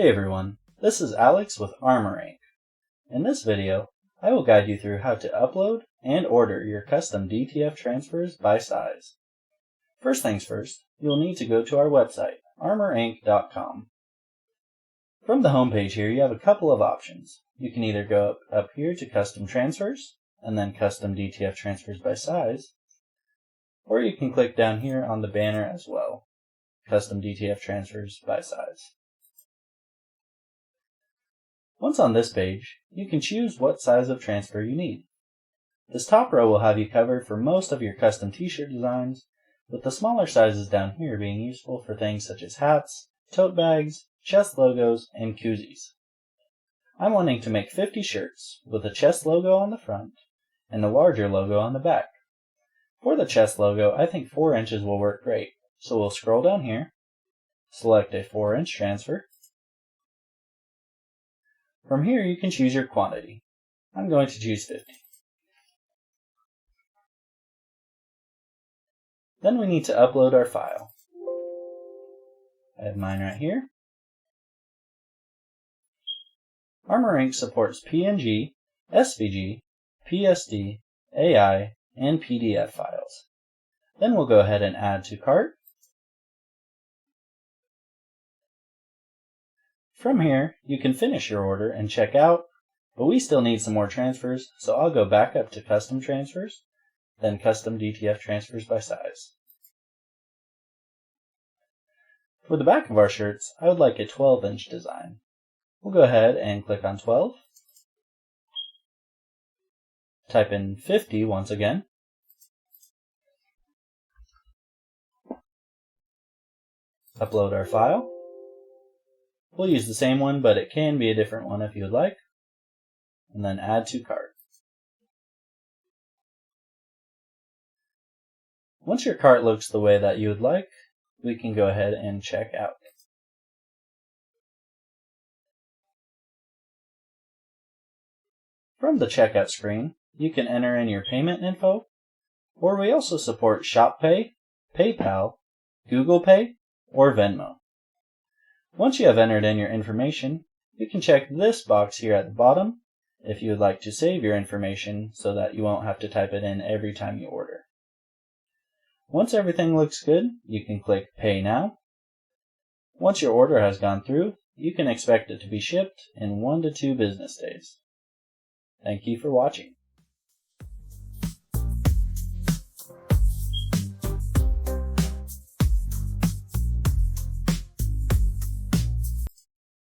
Hey everyone, this is Alex with Armor Inc. In this video, I will guide you through how to upload and order your custom DTF transfers by size. First things first, you'll need to go to our website, armorinc.com. From the home page here, you have a couple of options. You can either go up here to custom transfers, and then custom DTF transfers by size, or you can click down here on the banner as well, custom DTF transfers by size. Once on this page, you can choose what size of transfer you need. This top row will have you covered for most of your custom t-shirt designs, with the smaller sizes down here being useful for things such as hats, tote bags, chest logos, and koozies. I'm wanting to make 50 shirts with a chest logo on the front and a larger logo on the back. For the chest logo, I think 4 inches will work great, so we'll scroll down here, select a 4-inch transfer. From here, you can choose your quantity. I'm going to choose 50. Then we need to upload our file. I have mine right here. Armor Inc. supports PNG, SVG, PSD, AI, and PDF files. Then we'll go ahead and add to cart. From here, you can finish your order and check out, but we still need some more transfers, so I'll go back up to custom transfers, then custom DTF transfers by size. For the back of our shirts, I would like a 12-inch design. We'll go ahead and click on 12. Type in 50 once again. Upload our file. We'll use the same one, but it can be a different one if you would like. And then add to cart. Once your cart looks the way that you would like, we can go ahead and check out. From the checkout screen, you can enter in your payment info, or we also support ShopPay, PayPal, Google Pay, or Venmo. Once you have entered in your information, you can check this box here at the bottom if you would like to save your information so that you won't have to type it in every time you order. Once everything looks good, you can click Pay Now. Once your order has gone through, you can expect it to be shipped in 1 to 2 business days. Thank you for watching.